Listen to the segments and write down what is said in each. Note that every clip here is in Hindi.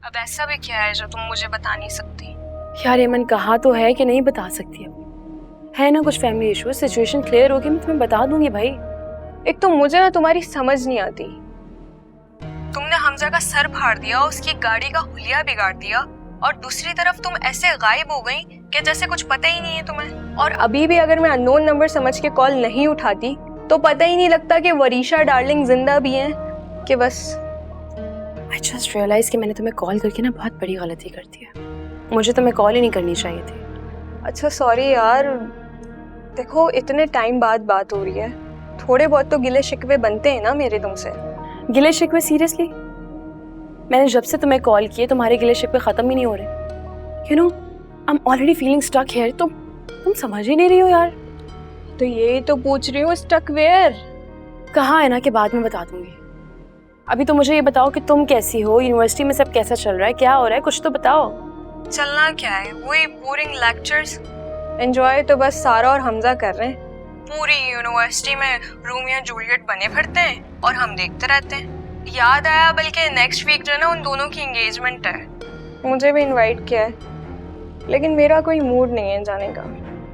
अब ऐसा भी क्या है जो तुम मुझे बता नहीं सकती? यार एमन कहा तो है कि नहीं बता सकती, अब है ना कुछ फैमिली इशू, सिचुएशन क्लियर होगी मैं तुम्हें बता दूंगी भाई। एक तो मुझे ना तुम्हारी समझ नहीं आती। तुमने हमजा का सर फाड़ दिया, उसकी गाड़ी का हुलिया बिगाड़ दिया, और दूसरी तरफ तुम ऐसे गायब हो गई कि जैसे कुछ पता ही नहीं है तुम्हें। और अभी भी अगर मैं अननोन नंबर समझ के कॉल नहीं उठाती तो पता ही नहीं लगता कि वरीशा डार्लिंग जिंदा भी हैं कि बस। आई जस्ट रियलाइज कि मैंने तुम्हें कॉल करके ना बहुत बड़ी गलती कर दी है। मुझे तुम्हें कॉल ही नहीं करनी चाहिए थी। अच्छा सॉरी यार, देखो इतने टाइम बाद बात हो रही है, थोड़े बहुत तो गिले शिकवे बनते हैं ना मेरे तुमसे। गिले शिकवे? सीरियसली मैंने जब से तुम्हें कॉल किए तुम्हारे गिले शिकवे खत्म ही नहीं हो रहे। You know I am already feeling stuck here. तुम समझ ही नहीं रही हो यार। तो यही तो पूछ रही हूँ, स्टक वेयर? कहाँ है ना कि बाद में बता दूंगी। अभी तो मुझे ये बताओ कि तुम कैसी हो, यूनिवर्सिटी में सब कैसा चल रहा है, क्या हो रहा है, कुछ तो बताओ। चलना क्या है, वही बोरिंग लेक्चर्स। एंजॉय तो बस सारा और हमजा कर रहे हैं। पूरी यूनिवर्सिटी में रोमियो जूलियट बने फिरते हैं और हम देखते रहते हैं। याद आया, बल्कि नेक्स्ट वीक जो है ना उन दोनों की एंगेजमेंट है। मुझे भी इनवाइट किया है लेकिन मेरा कोई मूड नहीं है जाने का।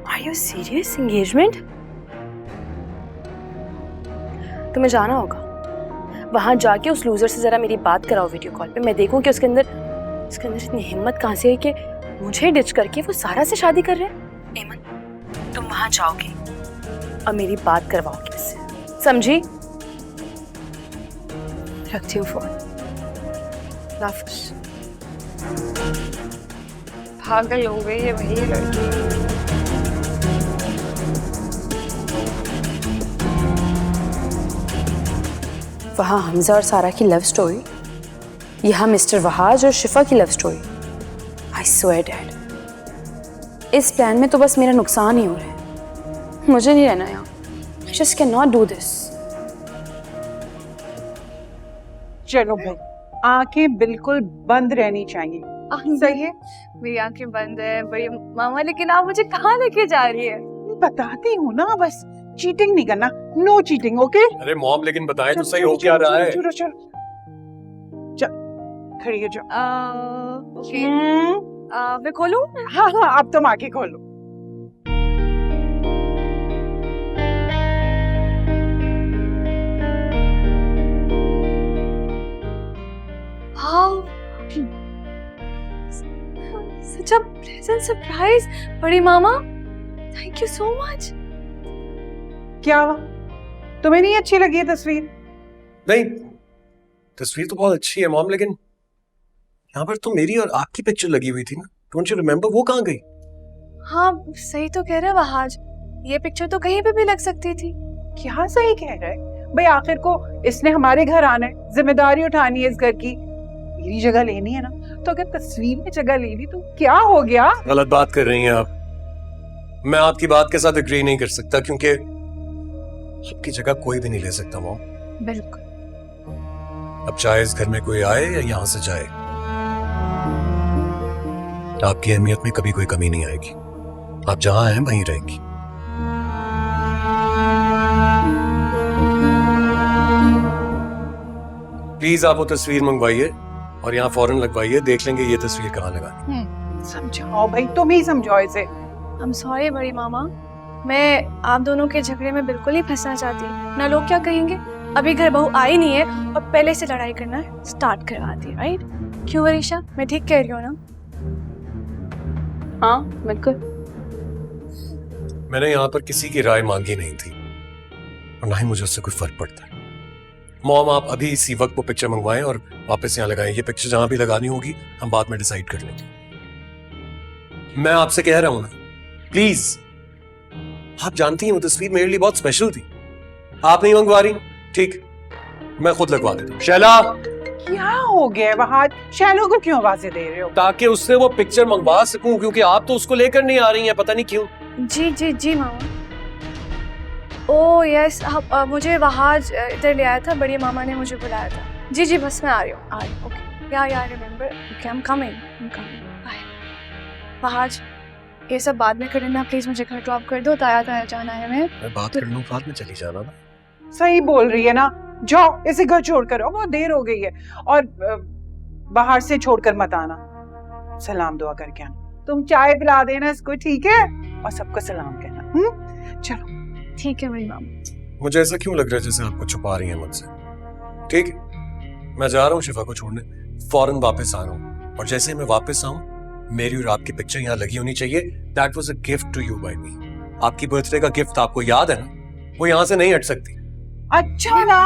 Are you serious? एंगेजमेंट? तुम्हें जाना होगा वहां जाके उस लूजर से जरा मेरी बात कराओ वीडियो कॉल पे। मैं देखूं कि उसके अंदर इतनी हिम्मत कहां से है कि मुझे डिच करके वो सारा से शादी कर रहे हैं। एमन तुम वहां जाओगे और मेरी बात करवाओगे उससे, समझी? रखती हूँ फोन। लाफिश। पागल हो गई है भाई ये लड़की। वहाँ हमजा और सारा की लव स्टोरी, यहाँ मिस्टर वहाज और शिफा की love story. I swear dad इस प्लान में तो बस मेरा नुकसान ही हो रहा है। मुझे नहीं रहना यहाँ। I just cannot do this. चलो भाई, आंखें बिल्कुल बंद रहनी चाहिए। सही है? मेरी आंखें बंद है बड़ी मामा, लेकिन आप मुझे कहाँ लेके जा रही है? बताती हूँ ना, बस चीटिंग नहीं करना, नो चीटिंग, ओके? अरे मॉम लेकिन बताएं तो सही हो क्या रहा है? चलो चल खड़ी हो जाओ। ओके मैं खोलूं? हाँ हाँ अब तुम आंखें खोलो। Wow, such a pleasant surprise, बड़ी मामा। Thank you so much. क्या हुआ? तुम्हें नहीं अच्छी लगी है तस्वीर? नहीं, तस्वीर तो बहुत अच्छी है मॉम, लेकिन यहाँ पर तो मेरी और आपकी पिक्चर लगी हुई थी ना। Don't you remember? वो कहाँ गई? हाँ सही तो कह रहे वहाज, ये पिक्चर तो कहीं पे भी लग सकती थी। क्या सही कह रहा है भाई? आखिर को इसने हमारे घर आना है, जिम्मेदारी उठानी है इस घर की, मेरी जगह लेनी है ना। तो अगर तस्वीर में जगह ले ली तो क्या हो गया? गलत बात कर रही हैं आप। मैं आपकी बात के साथ एग्री नहीं कर सकता, क्योंकि आपकी जगह कोई भी नहीं ले सकता मॉम। बिल्कुल। अब चाहे इस घर में कोई आए या यहाँ से जाए, आपकी अहमियत में कभी कोई कमी नहीं आएगी। आप जहां हैं वहीं रहेंगी। प्लीज आप वो तस्वीर मंगवाइए और यहाँ फौरन लगवाइए। देख लेंगे ये तस्वीर कहाँ लगानी। समझाओ भाई, तुम ही समझाओ इसे। I'm sorry बड़ी मामा, मैं आप दोनों के झगड़े में बिल्कुल नहीं फंसना चाहती। ना लोग क्या कहेंगे, अभी घर बहू आई नहीं है और पहले से लड़ाई करना स्टार्ट करवा दी, राइट? क्यों वरीशा, मैं ठीक कह रही हूँ ना? हाँ बिल्कुल। मैंने यहाँ पर किसी की राय मांगी नहीं थी और ना ही मुझे उससे कोई फर्क पड़ता है। मॉम आप अभी इसी वक्त वो पिक्चर मंगवाएं और वापस यहाँ लगाएं। ये पिक्चर जहां भी लगानी होगी हम बाद में डिसाइड कर लेंगे। मैं आपसे कह रहा हूं ना, प्लीज। आप जानती हैं वो तस्वीर मेरे लिए बहुत स्पेशल थी। आप नहीं मंगवा रही, ठीक, मैं खुद लगवा देता हूँ। शैला, क्या हो गया वहां? शैलो को क्यों आवाजें दे रहे हो? ताकि उससे वो पिक्चर मंगवा सकूं, क्योंकि आप तो उसको लेकर नहीं आ रही हैं, पता नहीं क्यों। जी जी जी मामा। ओह यस, मुझे वहाज इधर ले आया था, बड़ी मामा ने मुझे बुलाया था। जी जी बस मैं आ रही हूँ। ओके या remember, okay I am coming bye. Wahaj ये सब बाद में कर लेना प्लीज, मुझे घर ड्रॉप कर दो, ताया जाना है। मैं बात कर लूं, बाद में चली जाना ना। सही बोल रही है ना, जाओ इसे घर छोड़ कर आओ, बहुत देर हो गई है। और बाहर से छोड़कर मत आना, सलाम दुआ करके आना। तुम चाय पिला देना इसको, ठीक है? और सबको सलाम कहना। चलो। ठीक है मेरी मामा। मुझे ऐसा क्यों लग रहा है जैसे आपको छुपा रही है मुझसे? ठीक है, मैं जा रहा हूँ शिफा को छोड़ने, फौरन वापस आ रहा हूँ, और जैसे मैं वापस आऊँ मेरी और आपकी पिक्चर यहाँ लगी होनी चाहिए। That was a gift to you by me. आपकी बर्थडे का गिफ्ट आपको याद है ना, वो यहाँ से नहीं हट सकती। अच्छा ना,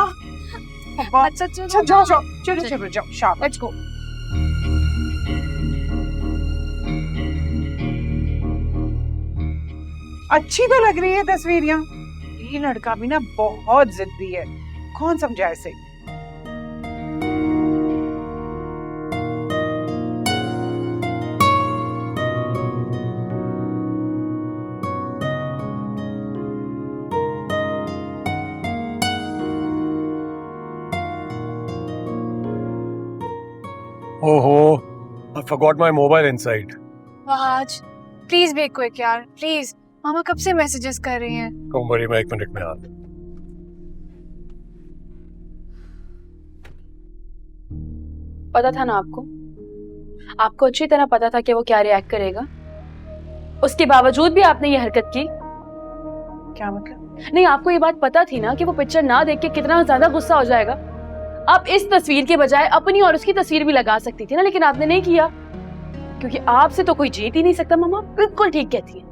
अच्छा अच्छा जाओ जाओ, चलो चलो जाओ, शाबाश। Let's go. अच्छी तो लग रही है तस्वीरियां। ये लड़का भी ना बहुत जिद्दी है, कौन समझा इसे? ओहो, I forgot my mobile inside. आज प्लीज बे क्विक यार, प्लीज। मामा कब से मैसेजेस कर रही हैं। Don't worry, मैं 1 मिनट में आता हूँ। पता था ना आपको, आपको अच्छी तरह पता था कि वो क्या रिएक्ट करेगा। उसके बावजूद भी आपने ये हरकत की। क्या मतलब? नहीं, आपको ये बात पता थी ना कि वो पिक्चर ना देख के कितना ज्यादा गुस्सा हो जाएगा। आप इस तस्वीर के बजाय अपनी और उसकी तस्वीर भी लगा सकती थी ना, लेकिन आपने नहीं किया, क्योंकि आपसे तो कोई जीत ही नहीं सकता। मामा बिल्कुल ठीक कहती है,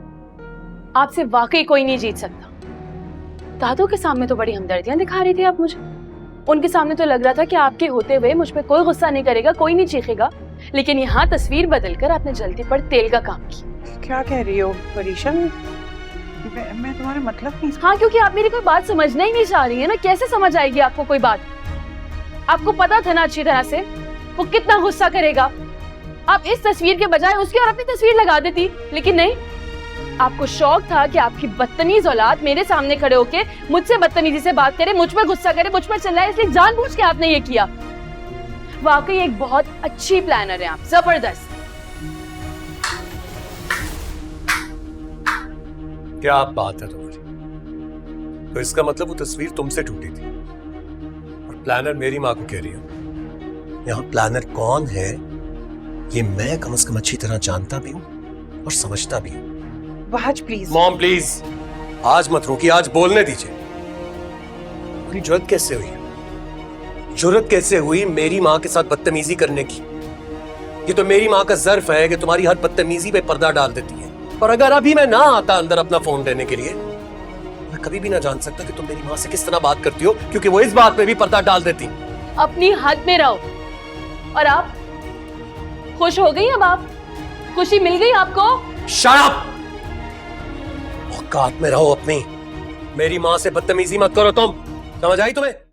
आपसे वाकई कोई नहीं जीत सकता। दादू के सामने तो बड़ी हमदर्दियां दिखा रही थी आप मुझे, उनके सामने तो लग रहा था कि आपके होते हुए मुझ पे कोई गुस्सा नहीं करेगा, कोई नहीं चीखेगा, लेकिन यहाँ तस्वीर बदलकर आपने जल्दी पर तेल का काम किया। क्या कह रही हो परीशा? मैं तुम्हारा मतलब नहीं। हाँ, क्योंकि आप मेरी कोई बात समझना ही नहीं चाह रही है ना। कैसे समझ आएगी आपको कोई बात? आपको पता था ना अच्छी तरह से वो कितना गुस्सा करेगा। आप इस तस्वीर के बजाय उसकी और अपनी तस्वीर लगा देती, लेकिन नहीं, आपको शौक था कि आपकी बदतमीज औलाद मेरे सामने खड़े होके मुझसे बदतमीजी से बात करे, मुझ पर गुस्सा करे, मुझ पर चिल्लाए, इसलिए जानबूझ के आपने ये किया। वाकई एक बहुत अच्छी प्लानर है आप, जबरदस्त। क्या बात है तुम्हारी? तो इसका मतलब वो तस्वीर तुमसे टूटी थी और प्लानर मेरी माँ को कह रही हो। यहाँ प्लानर कौन है ये मैं कम से कम अच्छी तरह जानता भी हूँ और समझता भी हूँ। Was please. मॉम प्लीज, आज मत रोकिए, आज बोलने दीजिए। मेरी जुर्रत कैसे हुई? जुर्रत कैसे हुई मेरी माँ के साथ बदतमीजी करने की? ये तो मेरी माँ का ज़र्फ है कि तुम्हारी हर बदतमीजी पे पर्दा डाल देती है। और अगर अभी मैं ना आता अंदर अपना फोन लेने के लिए, मैं कभी भी ना जान सकता कि तुम मेरी माँ से किस तरह बात करती हो, क्योंकि वो इस बात पे भी पर्दा डाल देती। अपनी हद में रहो। और आप खुश हो गई? अब आप खुशी मिल गई आपको? Shut up! औकात में रहो अपनी। मेरी माँ से बदतमीजी मत करो तुम, समझ आई तुम्हें?